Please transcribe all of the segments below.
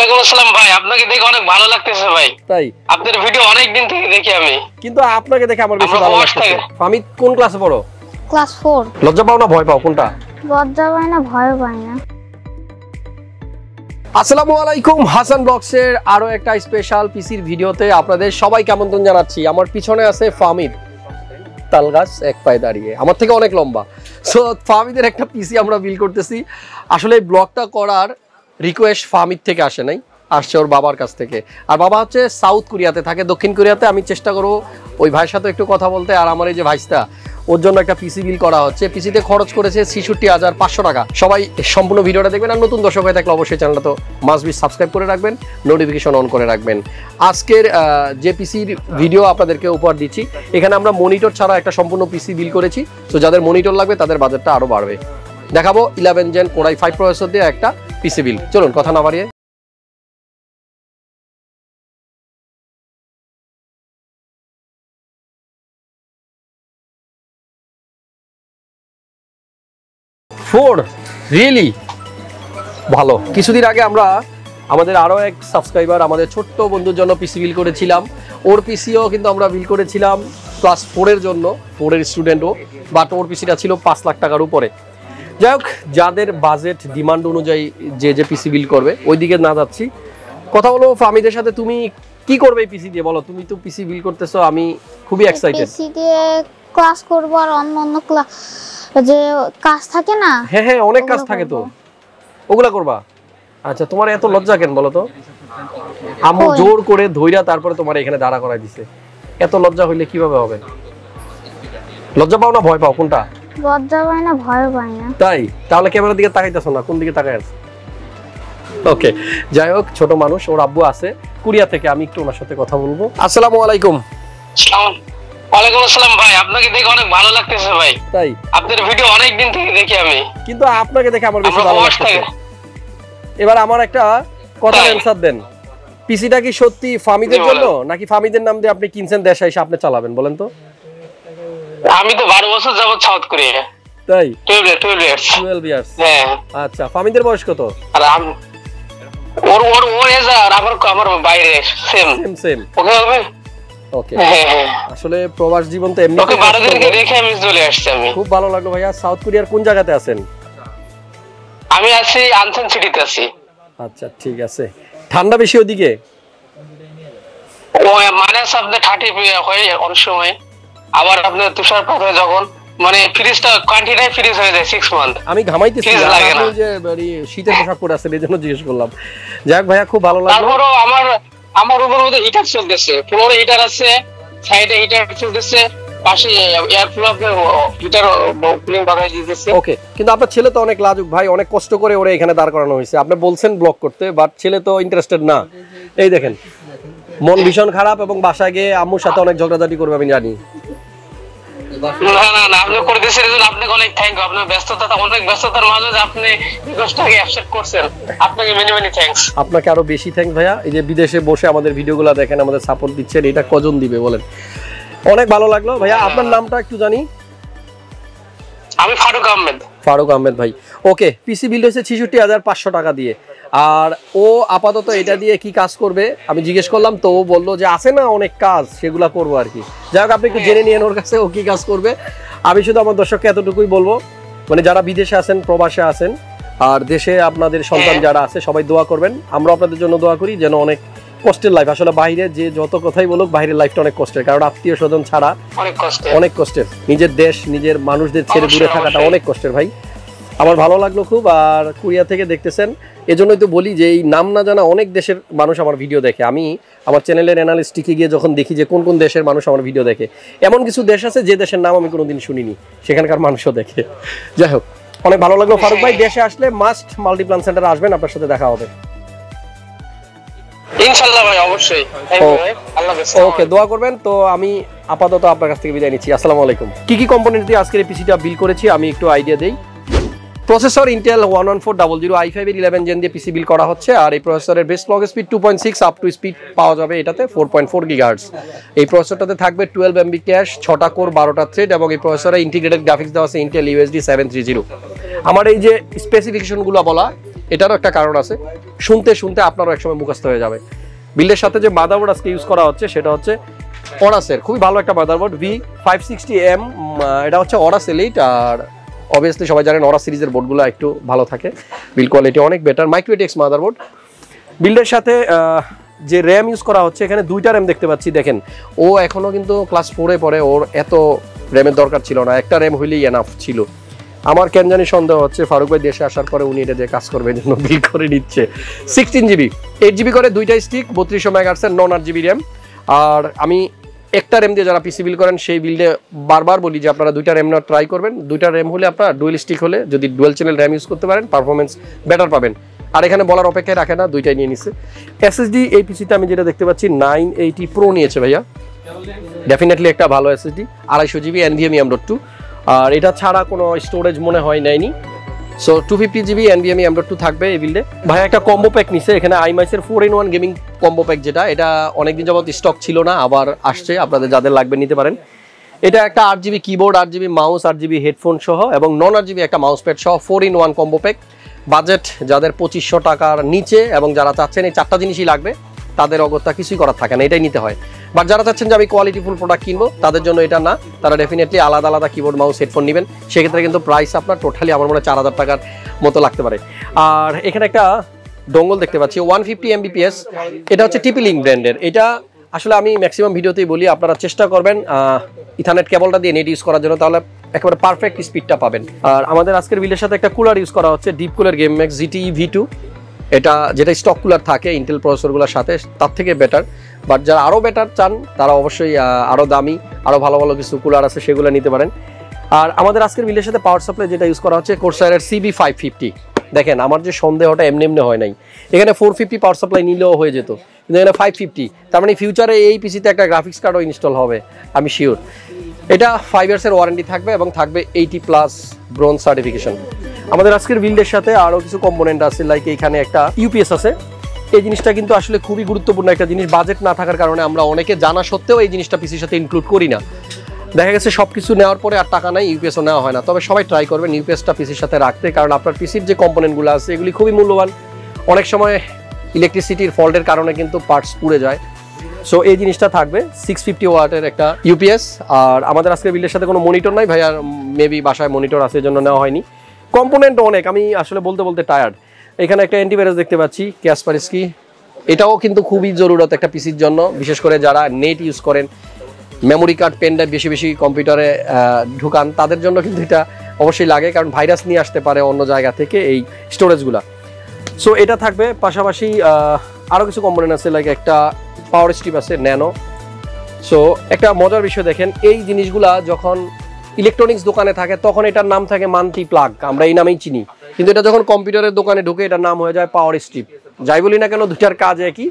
ওয়ালাইকুম আসসালাম ভাই, আপনাকে দেখে অনেক ভালো লাগতেছে ভাই। তাই আপনার ভিডিও অনেক দিন থেকে দেখি আমি, কিন্তু আপনাকে দেখে আমার বেশি ভালো লাগতেছে। ফামিদ কোন ক্লাসে পড়ো? ক্লাস 4। লজ্জা পাও না ভয় পাও কোনটা? লজ্জা পাই না, ভয় পাই না। আসসালামু আলাইকুম, হাসান ব্লগসের আরো একটা স্পেশাল পিসির ভিডিওতে আপনাদের সবাইকে আমন্ত্রণ জানাচ্ছি। আমার পিছনে আছে ফামিদ, তালগাছ এক পায়ে দাঁড়িয়ে, আমার থেকে অনেক লম্বা। সো ফামিদের একটা পিসি আমরা বিল্ড করতেছি। আসলে এই ব্লগটা করার রিকোয়েস্ট ফামিদ থেকে আসে নাই, আসছে ওর বাবার কাছ থেকে। আর বাবা হচ্ছে সাউথ কোরিয়াতে থাকে, দক্ষিণ কোরিয়াতে। আমি চেষ্টা করবো ওই ভাইয়ের সাথে একটু কথা বলতে। আর আমার এই যে ভাইস্তা, ওর জন্য একটা পিসি বিল করা হচ্ছে। পিসিতে খরচ করেছে ৬৬,৫০০ টাকা। সবাই সম্পূর্ণ ভিডিওটা দেখবেন। আর নতুন দর্শক হয়ে থাকলে অবশ্যই চ্যানেলটা তো মাস্ট বি সাবস্ক্রাইব করে রাখবেন, নোটিফিকেশন অন করে রাখবেন। আজকের যে পিসির ভিডিও আপনাদেরকে উপহার দিচ্ছি, এখানে আমরা মনিটর ছাড়া একটা সম্পূর্ণ পিসি বিল করেছি। তো যাদের মনিটর লাগবে তাদের বাজেটটা আরও বাড়বে। দেখাবো 11 জেন Core i5 প্রসেসর দিয়ে একটা পিসি বিল। চলুন কথা না বাড়িয়ে রিয়েলি ভালো। কিছুদিন আগে আমরা আমাদের আরও এক সাবস্ক্রাইবার, আমাদের ছোট্ট বন্ধুর জন্য পিসি বিল করেছিলাম। ওর পিসিও কিন্তু আমরা বিল করেছিলাম ক্লাস 4-এর জন্য, 4-এর স্টুডেন্টও। বাট ওর পিসিটা ছিল 5 লাখ টাকার উপরে। যাই হোক, যাদের বাজেট ডিমান্ড অনুযায়ী যে পিসি বিল করবে ওই দিকে না যাচ্ছি। কথা বলো ফামিদের সাথে, তুমি কি করবে এই পিসি দিয়ে বলো? তুমি তো পিসি বিল করতেছো, আমি খুবই এক্সাইটেড। পিসি দিয়ে ক্লাস করব আর অন্য ক্লাস যে কাজ থাকে না। হ্যাঁ হ্যাঁ, অনেক কাজ থাকে তো, ওগুলা করবা। আচ্ছা, তোমার এত লজ্জা কেন বলো তো? আম্মু জোর করে ধইরা তারপরে তোমার এখানে দাঁড়া করাই দিছে। এত লজ্জা হইলে কিভাবে হবে? লজ্জা পাও না ভয় পাও কোনটা? লজ্জা পাই না, ভয় পাই না। তাই? তাহলে ক্যামেরার দিকে তাকাইতেছো না, কোন দিকে তাকাই আছো? ওকে, যাই হোক, ছোট মানুষ, ওর আব্বু আছে কোরিয়া থেকে, আমি একটু ওনার সাথে কথা বলবো। আসসালামু আলাইকুম। ওয়ালাইকুম আসসালাম ভাই, আপনাকে দেখে অনেক ভালো লাগতেছে ভাই। তাই? আপনার ভিডিও অনেক দিন থেকে দেখি আমি, কিন্তু আপনাকে দেখে আমার বেশি ভালো লাগতেছে। এবার আমার একটা কথা অ্যানসার দেন, পিসিটা কি সত্যি ফামিদের জন্য নাকি ফামিদের নাম দিয়ে আপনি কিনছেন, দেশে এসে আপনি চালাবেন? বলেন তো। আমি তো 12 বছর যাবত সাউথ কোরিয়া। তাই? 12 ইয়ার্স। হ্যাঁ। আচ্ছা, ফামিদের বয়স কত? আর ওর এজ আর আমার বাইরে সেম। ওকে হবে। ওকে, আসলে প্রবাস জীবন তো এমনি। ওকে 12 দিন দেখে আমি চলে আসছি। আমি খুব ভালো লাগলো ভাইয়া। সাউথ কোরিয়ার কোন জায়গাতে আছেন? আমি আছি আনসান সিটিতে আছি। আচ্ছা, ঠিক আছে। ঠান্ডা বেশি ওদিকে? ও মানে আপনাদের 30 হয় অনেক সময়, আবার আপনার তুষারপাত হয় যখন, মানে ফ্রিজটা কন্টিনিউ ফ্রিজ হয়ে যায় 6 মান্থ। আমি ঘামাইতেছি, আপনি যে শীতের পোশাক পরে আছেন এজন্য জিজ্ঞেস করলাম। যাক ভাইয়া, খুব ভালো লাগলো। তারপরও আমার রুমের মধ্যে হিটার চলতেছে, ফ্লোরে হিটার আছে, সাইডে হিটার চলতেছে, পাশে এয়ার ফ্লো হিটার কুলিং বাগাই দিতেছে। ওকে, কিন্তু আপনার ছেলে তো অনেক লাজুক ভাই, অনেক কষ্ট করে ওরে এখানে দাঁড় করানো হয়েছে। আপনি বলছেন ব্লক করতে, বাট ছেলে তো ইন্টারেস্টেড না। এই দেখেন, মন ভীষণ খারাপ এবং বাসায় গিয়ে আম্মুর সাথে অনেক ঝগড়াঝাটি করবে আমি জানি। না, আপনি করে দিয়েছেন, এজন্য আপনাকে অনেক থ্যাঙ্ক ইউ। আপনার অনেক ব্যস্ততার মাঝে আপনি রিকোয়েস্টটাকে অ্যাকসেপ্ট করছেন, আপনাকে মেনি থ্যাঙ্কস। আপনাকে আরো বেশি থ্যাঙ্কস ভাইয়া। এই যে বিদেশে বসে আমাদের ভিডিওগুলো দেখেন, আমাদের সাপোর্ট দিচ্ছেন, এটা কজন দিবে বলেন? অনেক ভালো লাগলো ভাইয়া। আপনার নামটা একটু জানি? আমি ফারুক আহমেদ ভাই। ওকে, পিসি বিল হয়েছে ৬৬,৫০০ টাকা দিয়ে। আর ও আপাতত এটা দিয়ে কি কাজ করবে আমি জিজ্ঞেস করলাম, তো ও বললো যে আছে না অনেক কাজ, সেগুলা করবো আর কি। যাই হোক, আপনি একটু জেনে নিয়েন ওর কাছে ও কি কাজ করবে। আমি শুধু আমার দর্শককে এতটুকুই বলবো, মানে যারা বিদেশে আছেন, প্রবাসে আছেন, আর দেশে আপনাদের সন্তান যারা আছে, সবাই দোয়া করবেন। আমরা আপনাদের জন্য দোয়া করি, যেন অনেক কষ্টের লাইফ। আসলে বাইরে যে যত কথাই বলুক, বাইরের লাইফটা অনেক কষ্টের, কারণ আত্মীয় স্বজন ছাড়া অনেক কষ্টের। নিজের দেশ, নিজের মানুষদের ছেড়ে দূরে থাকাটা অনেক কষ্টের ভাই। আমার ভালো লাগলো খুব। আর কোরিয়া থেকে দেখতেছেন, এজন্যই তো বলি যে এই নাম না জানা অনেক দেশের মানুষ আমার ভিডিও দেখে। আমি আমার চ্যানেলের অ্যানালিস্টিকে গিয়ে যখন দেখি যে কোন কোন দেশের মানুষ আমার ভিডিও দেখে, এমন কিছু দেশ আছে যে দেশের নাম আমি কোনোদিন শুনিনি, সেখানকার মানুষও দেখে। যাই হোক, অনেক ভালো লাগলো ফারুক ভাই। দেশে আসলে মাস্ট মাল্টিপ্লান সেন্টারে আসবেন, আপনার সাথে দেখা হবে ইনশাআল্লাহ ভাই, অবশ্যই। ওকে, দোয়া করবেন। তো আমি আপাতত আপনার কাছ থেকে বিদায় নিচ্ছি। আসসালামু আলাইকুম। কি কম্পোনেন্ট দিয়ে আজকের এই পিসিটা বিল করেছি আমি একটু আইডিয়া দেই। প্রসেসর ইন্টেল 11400 i5 এর 11 জেন দিয়ে পিসি বিল করা হচ্ছে। আর এই প্রসেসরের base clock speed 2.6 up to speed পাওয়া যাবে এটাতে 4.4 গিগাহার্টজ। এই প্রসেসরটাতে থাকবে 12 MB ক্যাশ, 6টা কোর, 12টা থ্রেড, এবং এই প্রসেসরে ইন্টিগ্রেটেড গ্রাফিক্স দেওয়া আছে ইন্টেল UHD 730। আমার এই যে স্পেসিফিকেশনগুলো বলা, এটারও একটা কারণ আছে, শুনতে শুনতে আপনারও একসময় মুখস্থ হয়ে যাবে। বিল্ডের সাথে যে মাদারবোর্ড আজকে ইউজ করা হচ্ছে সেটা হচ্ছে অরাসের খুবই ভালো একটা মাদারবোর্ড V560M, এটা হচ্ছে অরাস এলিট। আর অবভিয়াসলি সবাই জানেন অরাস সিরিজের বোর্ডগুলো একটু ভালো থাকে, বিল্ড কোয়ালিটি অনেক বেটার। মাইক্রোটেক্স মাদারবোর্ড। বিল্ডের সাথে যে র্যাম ইউজ করা হচ্ছে, এখানে 2টা র্যাম দেখতে পাচ্ছি। দেখেন ও এখনো কিন্তু ক্লাস 4-এ পড়ে, ওর এত র্যামের দরকার ছিল না, একটা র্যাম হইলেই এনাফ ছিল। আমার কেন জানি সন্দেহ হচ্ছে ফারুক ভাই দেশে আসার পরে উনি এটা দিয়ে কাজ করবে, জন্য বিল করে নিচ্ছে। 16GB 8GB করে 2টা স্টিক, 3200 মেগাহার্টজের নন 8GB র্যাম। আর আমি একটা র্যাম দিয়ে যারা পিসি বিল করেন সেই বিল্ডে বারবার বলি যে আপনারা 2টা র্যাম না ট্রাই করবেন। 2টা র্যাম হলে আপনারা ডুয়েল স্টিক হলে যদি ডুয়েল চ্যানেল র্যাম ইউজ করতে পারেন পারফরমেন্স বেটার পাবেন। আর এখানে বলার অপেক্ষায় রাখে না, 2টাই নিয়ে নিচ্ছে। এসএসডি এই পিসিতে আমি যেটা দেখতে পাচ্ছি 980 Pro নিয়েছে ভাইয়া, ডেফিনেটলি একটা ভালো এসএসডি, 250GB NVMe M.2। আর এটা ছাড়া কোনো স্টোরেজ মনে হয় নেয়নি। সো 250GB NVMe M.2 থাকবে এই বিল্ডে। ভাই একটা কম্বো প্যাক নিছে, এখানে IMICE এর 4-in-1 গেমিং কম্বো প্যাক, যেটা এটা অনেকদিন যাবত স্টক ছিল না, আবার আসছে, আপনাদের যাদের লাগবে নিতে পারেন। এটা একটা 8GB keyboard, 8GB mouse, 8GB headphone সহ এবং নন 8GB একটা মাউস প্যাড সহ 4-in-1 কম্বো প্যাক। বাজেট যাদের 2500 টাকার নিচে এবং যারা চাচ্ছেন এই 4টা জিনিসই লাগবে, তাদের অগত্যা কিছুই করার থাকে না, এটাই নিতে হয়। বাট যারা চাচ্ছেন যে আমি কোয়ালিটিফুল প্রোডাক্ট কিনবো, তাদের জন্য এটা না, তারা ডেফিনেটলি আলাদা আলাদা কিবোর্ড মাউস হেডফোন নেবেন। সেক্ষেত্রে কিন্তু প্রাইস আপনার টোটালি আমার মনে হয় 4000 টাকার মতো লাগতে পারে। আর এখানে একটা ডঙ্গল দেখতে পাচ্ছি 150 Mbps, এটা হচ্ছে TP-Link ব্র্যান্ডের। এটা আসলে আমি ম্যাক্সিমাম ভিডিওতেই বলি আপনারা চেষ্টা করবেন ইথারনেট কেবলটা দিয়ে নেট ইউজ করার জন্য, তাহলে একেবারে পারফেক্ট স্পিডটা পাবেন। আর আমাদের আজকের বিলের সাথে একটা কুলার ইউজ করা হচ্ছে, DeepCool Gammaxx GTE V2। এটা যেটা স্টক কুলার থাকে ইন্টেল প্রসেসরগুলোর সাথে, তার থেকে বেটার। বাট যারা আরও বেটার চান তারা অবশ্যই আরও দামি আরও ভালো ভালো কিছু কুলার আছে, সেগুলো নিতে পারেন। আর আমাদের আজকের বিলের সাথে পাওয়ার সাপ্লাই যেটা ইউজ করা হচ্ছে Corsair CB550। দেখেন আমার যে সন্দেহটা এমনি এমনি হয় নাই, এখানে 450 পাওয়ার সাপ্লাই নিলেও হয়ে যেত, কিন্তু এখানে 550। তার মানে ফিউচারে এই পিসিতে একটা গ্রাফিক্স কার্ডও ইনস্টল হবে, আমি শিওর। এটা 5 ইয়ার্সের ওয়ারেন্টি থাকবে এবং থাকবে 80+ ব্রোঞ্জ সার্টিফিকেশন। আমাদের আজকের বিল্ডের সাথে আরও কিছু কম্পোনেন্ট আছে, লাইক এইখানে একটা ইউপিএস আছে। এই জিনিসটা কিন্তু আসলে খুবই গুরুত্বপূর্ণ একটা জিনিস, বাজেট না থাকার কারণে আমরা অনেকে জানা সত্ত্বেও এই জিনিসটা পিসির সাথে ইনক্লুড করি না। দেখা গেছে সব কিছু নেওয়ার পরে আর টাকা নাই, ইউপিএসও নেওয়া হয় না। তবে সবাই ট্রাই করবেন ইউপিএসটা পিসির সাথে রাখতে, কারণ আপনার পিসির যে কম্পোনেন্টগুলো আছে এগুলি খুবই মূল্যবান। অনেক সময় ইলেকট্রিসিটির ফল্টের কারণে কিন্তু পার্টস পুড়ে যায়। সো এই জিনিসটা থাকবে 650 ওয়াটের একটা ইউপিএস। আর আমাদের আজকের বিল্ডের সাথে কোনো মনিটর নাই ভাই, আর মেবি বাসায় মনিটর আছে, এজন্য নেওয়া হয়নি। কম্পোনেন্ট অনেক, আমি আসলে বলতে বলতে টায়ার্ড। এখানে একটা অ্যান্টিভাইরাস দেখতে পাচ্ছি Kaspersky, এটাও কিন্তু খুবই জরুরত একটা পিসির জন্য, বিশেষ করে যারা নেট ইউজ করেন, মেমোরি কার্ড পেন ড্রাইভ বেশি বেশি কম্পিউটারে ঢুকান, তাদের জন্য কিন্তু এটা অবশ্যই লাগে, কারণ ভাইরাস নিয়ে আসতে পারে অন্য জায়গা থেকে এই স্টোরেজগুলা। সো এটা থাকবে। পাশাপাশি আরও কিছু কম্পোনেন্ট আছে, লাইক একটা পাওয়ার স্ট্রিপ আছে ন্যানো। সো একটা মজার বিষয় দেখেন, এই জিনিসগুলা যখন ইলেকট্রনিক্স দোকানে থাকে তখন এটার নাম থাকে মাল্টিপ্লাগ, আমরা এই নামেই চিনি, কিন্তু এটা যখন কম্পিউটারের দোকানে ঢুকে এটার নাম হয়ে যায় পাওয়ার স্ট্রিপ। যাই বলি না কেন, দুটার কাজ একই।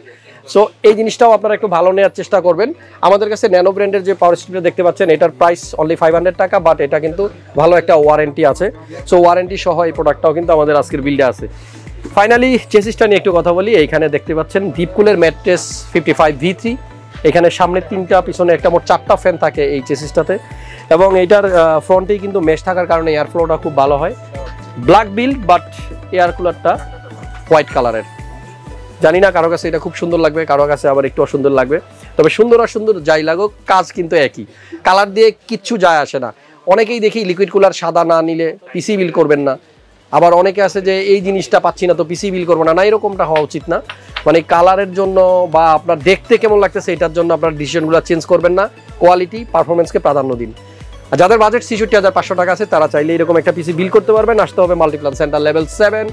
সো এই জিনিসটাও আপনারা একটু ভালো নেওয়ার চেষ্টা করবেন। আমাদের কাছে ন্যানো ব্র্যান্ডের যে পাওয়ার স্ট্রিপটা দেখতে পাচ্ছেন, এটার প্রাইস অনলি 500 টাকা, বাট এটা কিন্তু ভালো একটা ওয়ারেন্টি আছে। সো ওয়ারেন্টি সহ এই প্রোডাক্টটাও কিন্তু আমাদের আজকের বিল্ডে আছে। ফাইনালি চেসিসটা নিয়ে একটু কথা বলি। এইখানে দেখতে পাচ্ছেন DeepCool MATREXX 55 V3। এখানে সামনে 3টা, পিছনে একটা, মোট 4টা ফ্যান থাকে এই চেসিসটাতে, এবং এইটার ফ্রন্টেই কিন্তু মেশ থাকার কারণে এয়ার ফ্লোটা খুব ভালো হয়। ব্ল্যাক বিল্ড, বাট এয়ার কুলারটা হোয়াইট কালারের। জানি না কারো কাছে এটা খুব সুন্দর লাগবে, কারো কাছে আবার একটু অসুন্দর লাগবে, তবে সুন্দর অসুন্দর যাই লাগুক কাজ কিন্তু একই। কালার দিয়ে কিচ্ছু যায় আসে না। অনেকেই দেখি লিকুইড কুলার সাদা না নিলে পিসি বিল করবেন না, আবার অনেকে আছে যে এই জিনিসটা পাচ্ছি না তো পিসি বিল করবো না। না, এরকমটা হওয়া উচিত না। মানে কালারের জন্য বা আপনার দেখতে কেমন লাগতেছে এটার জন্য আপনার ডিসিশনগুলো চেঞ্জ করবেন না, কোয়ালিটি পারফরমেন্সকে প্রাধান্য দিন। আর যাদের বাজেট ৬৬,৫০০ টাকা আছে তারা চাইলে এরকম একটা পিসি বিল করতে পারবেন। আসতে হবে Multiplan centre level 7,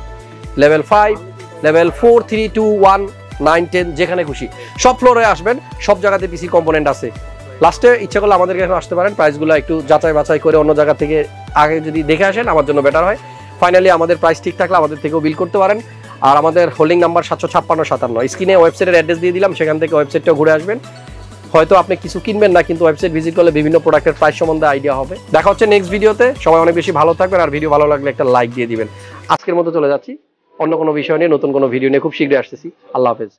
level 5, level 4, 3, 2, 1, 9, 10, যেখানে খুশি সব ফ্লোরে আসবেন, সব জায়গাতে পিসি কম্পোনেন্ট আছে। লাস্টে ইচ্ছা করলে আমাদের কাছে আসতে পারেন, প্রাইসগুলো একটু যাচাই বাছাই করে অন্য জায়গা থেকে আগে যদি দেখে আসেন আমার জন্য বেটার হয়। ফাইনালি আমাদের প্রাইস ঠিক থাকলে আমাদের থেকেও বিল করতে পারেন। আর আমাদের হোল্ডিং নাম্বার 75657, স্ক্রিনে ওয়েবসাইটের অ্যাড্রেস দিয়ে দিলাম, সেখান থেকে ওয়েবসাইটটাও ঘুরে আসবেন। হয়তো আপনি কিছু কিনবেন না, কিন্তু ওয়েবসাইট ভিজিট করলে বিভিন্ন প্রোডাক্টের প্রাইস সম্বন্ধে আইডিয়া হবে। দেখা হচ্ছে নেক্সট ভিডিওতে। সবাই অনেক বেশি ভালো থাকবেন, আর ভিডিও ভালো লাগলে একটা লাইক দিয়ে দিবেন। আজকের মতো চলে যাচ্ছি, অন্য কোনো বিষয় নিয়ে নতুন কোনো ভিডিও নিয়ে খুব শীঘ্রই আসতেছি। আল্লাহ হাফেজ।